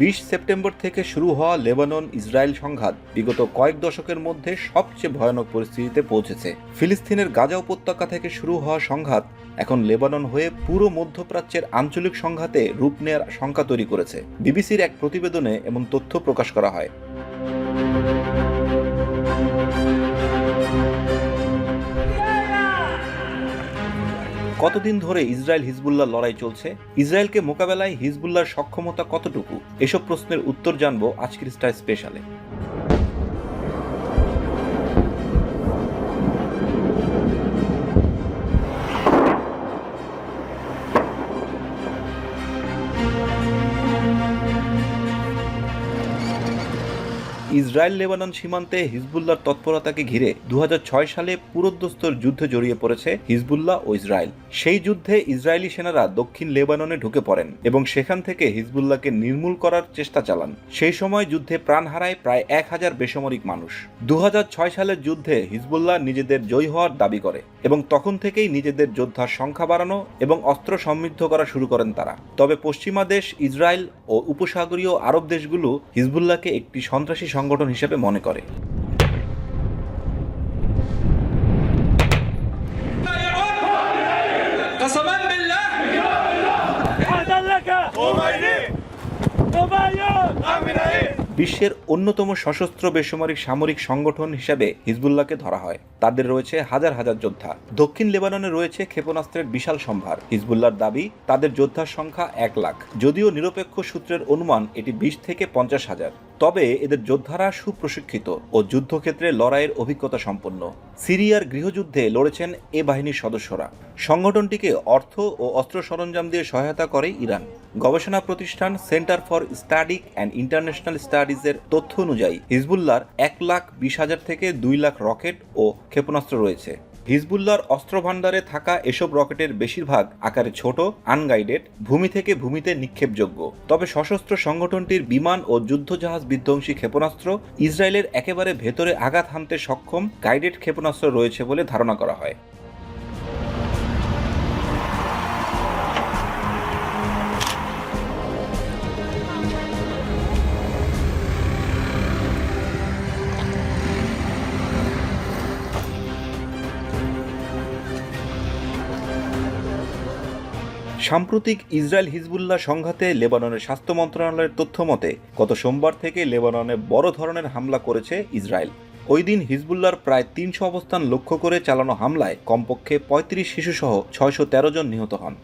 20 September থেকে শুরু হওয়া লেবানন ইসরায়েল সংঘাত বিগত কয়েক দশকের মধ্যে সবচেয়ে ভয়ানক পরিস্থিতিতে পৌঁছেছে। ফিলিস্তিনের গাজা উপত্যকা থেকে শুরু হওয়া সংঘাত এখন লেবানন হয়ে পুরো মধ্যপ্রাচ্যের আঞ্চলিক সংঘাতে রূপ নেয়ার শঙ্কা তৈরি করেছে। বিবিসির এক প্রতিবেদনে এমন তথ্য প্রকাশ করা হয়। কতদিন ধরে ইসরায়েল হিজবুল্লাহ লড়াই চলছে? ইসরায়েলকে মোকাবেলায় হিজবুল্লাহর সক্ষমতা কতটুকু? এসব প্রশ্নের উত্তর জানবো আজকের স্টার স্পেশালে। ইসরায়েল লেবানন সীমান্তে হিজবুল্লাহর তৎপরতাকে ঘিরে 2006 সালে পুরোদস্তুর যুদ্ধে জড়িয়ে পড়েছে হিজবুল্লাহ ও ইসরায়েল। সেই যুদ্ধে ইসরায়েলি সেনারা দক্ষিণ লেবাননে ঢুকে পড়েন এবং সেখান থেকে হিজবুল্লাহকে নির্মূল করার চেষ্টা চালান। সেই সময় যুদ্ধে প্রাণ হারায় প্রায় 1000 বেসামরিক মানুষ। 2006 সালের যুদ্ধে হিজবুল্লাহ নিজেদের জয়ী হওয়ার দাবি করে এবং তখন থেকেই নিজেদের যোদ্ধার সংখ্যা বাড়ানো এবং অস্ত্র সমৃদ্ধ করা শুরু করেন তারা। তবে পশ্চিমা দেশ ইসরায়েল ও উপসাগরীয় আরব দেশগুলো হিজবুল্লাহকে একটি সন্ত্রাসী সংগঠন হিসেবে মনে করে। বিশ্বের অন্যতম সশস্ত্র বেসামরিক সামরিক সংগঠন হিসেবে হিজবুল্লাহকে ধরা হয়। তাদের রয়েছে হাজার হাজার যোদ্ধা। দক্ষিণ লেবাননে রয়েছে ক্ষেপণাস্ত্রের বিশাল সম্ভার। হিজবুল্লাহর দাবি তাদের যোদ্ধার সংখ্যা 1 লাখ, যদিও নিরপেক্ষ সূত্রের অনুমান এটি 20 থেকে 50 হাজার। তবে এদের যোদ্ধারা সুপ্রশিক্ষিত ও যুদ্ধক্ষেত্রে লড়াইয়ের অভিজ্ঞতা সম্পন্ন। সিরিয়ার গৃহযুদ্ধে লড়েছেন এ বাহিনীর সদস্যরা। সংগঠনটিকে অর্থ ও অস্ত্র সরঞ্জাম দিয়ে সহায়তা করে ইরান। গবেষণা প্রতিষ্ঠান সেন্টার ফর স্টাডিক অ্যান্ড ইন্টারন্যাশনাল স্টাডিজের তথ্য অনুযায়ী হিজবুল্লাহর 1,20,000 থেকে 2 লাখ রকেট ও ক্ষেপণাস্ত্র রয়েছে। হিজবুল্লাহর অস্ত্র ভাণ্ডারে থাকা এসব রকেটের বেশিরভাগ আকারে ছোট, আনগাইডেড, ভূমি থেকে ভূমিতে নিক্ষেপযোগ্য। তবে সশস্ত্র সংগঠনটির বিমান ও যুদ্ধজাহাজ বিধ্বংসী ক্ষেপণাস্ত্র, ইসরায়েলের একেবারে ভেতরে আঘাত হানতে সক্ষম গাইডেড ক্ষেপণাস্ত্র রয়েছে বলে ধারণা করা হয়। সাম্প্রতিক ইসরায়েল হিজবুল্লাহ সংঘাতে লেবাননের স্বাস্থ্য মন্ত্রণালয়ের তথ্য মতে গত সোমবার থেকে লেবাননে বড় ধরনের হামলা করেছে ইসরায়েল। ওই দিন হিজবুল্লাহর প্রায় 300 অবস্থান লক্ষ্য করে চালানো হামলায় কমপক্ষে 35 শিশুসহ 613 জন নিহত হন।